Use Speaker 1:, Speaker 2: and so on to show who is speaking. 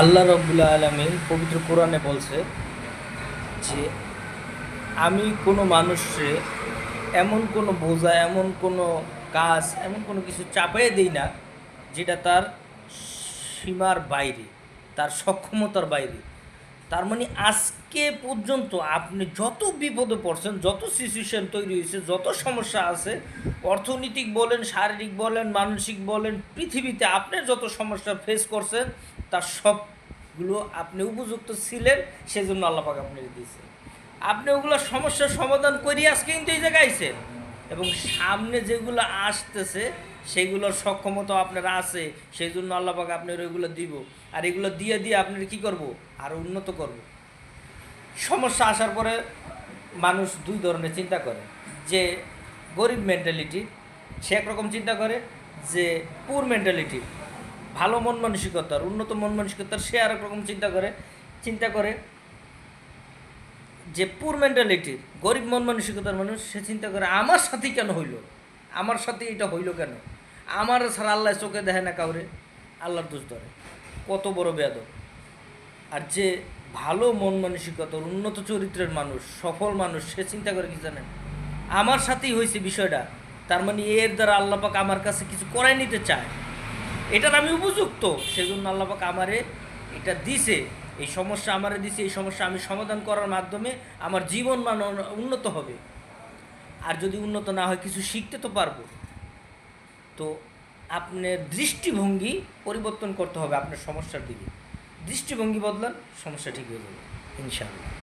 Speaker 1: আল্লাহ রব্বুল আলামিন পবিত্র কোরআনে বলছে যে আমি কোনো মানুষে এমন কোনো বোঝা, এমন কোনো কাজ, এমন কোনো কিছু চাপিয়ে দিই না যেটা তার সীমার বাইরে, তার সক্ষমতার বাইরে। তার মানে আজকে পর্যন্ত আপনি যত বিপদে পড়ছেন, যত সিচুয়েশন তৈরি হয়েছে, যত সমস্যা আছে, অর্থনৈতিক বলেন, শারীরিক বলেন, মানসিক বলেন, পৃথিবীতে আপনি যত সমস্যা ফেস করছেন তার সবগুলো আপনি উপযুক্ত ছিলেন, সেজন্য আল্লাহ পাক আপনাকে দিয়েছেন। আপনি ওগুলো সমস্যার সমাধান করিয়ে আজকে কিন্তু এই জায়গায় আইছেন, এবং সামনে যেগুলো আসতেছে সেগুলোর সক্ষমতা আপনার আছে, সেই জন্য আল্লাহ পাক আপনার ওইগুলো দিব। আর এগুলো দিয়ে দিয়ে আপনার কী করব, আরও উন্নত করব। সমস্যা আসার পরে মানুষ দুই ধরনের চিন্তা করে, যে গরিব মেন্টালিটি সে একরকম চিন্তা করে, যে পুর মেন্টালিটি ভালো মন মানসিকতার, উন্নত মন মানসিকতার সে আর রকম চিন্তা করে যে পুর মেন্টালিটির গরিব মন মানসিকতার মানুষ সে চিন্তা করে আমার সাথেই কেন হইল, আমার সাথে এটা হইল কেন, আমার ছাড়া আল্লাহ চোখে দেখে না কাউরে, আল্লাহর দোষ ধরে। কত বড় বেয়াদব। আর যে ভালো মন মানসিকতার উন্নত চরিত্রের মানুষ, সফল মানুষ, সে চিন্তা করে কি জানেন, আমার সাথেই হয়েছে বিষয়টা, তার মানে এর দ্বারা আল্লাপাক আমার কাছে কিছু করাই নিতে চায়, এটার আমি উপযুক্ত, সেজন্য আল্লাপাক আমারে এটা দিছে, এই সমস্যা আমারে দিছে, এই সমস্যা আমি সমাধান করার মাধ্যমে আমার জীবন মান উন্নত হবে। আর যদি উন্নত না হয় কিছু শিখতে তো পারবো। তো আপনার দৃষ্টিভঙ্গি পরিবর্তন করতে হবে আপনার সমস্যার দিকে। দৃষ্টিভঙ্গি বদলান, সমস্যা ঠিক হয়ে যাবে ইনশাআল্লাহ।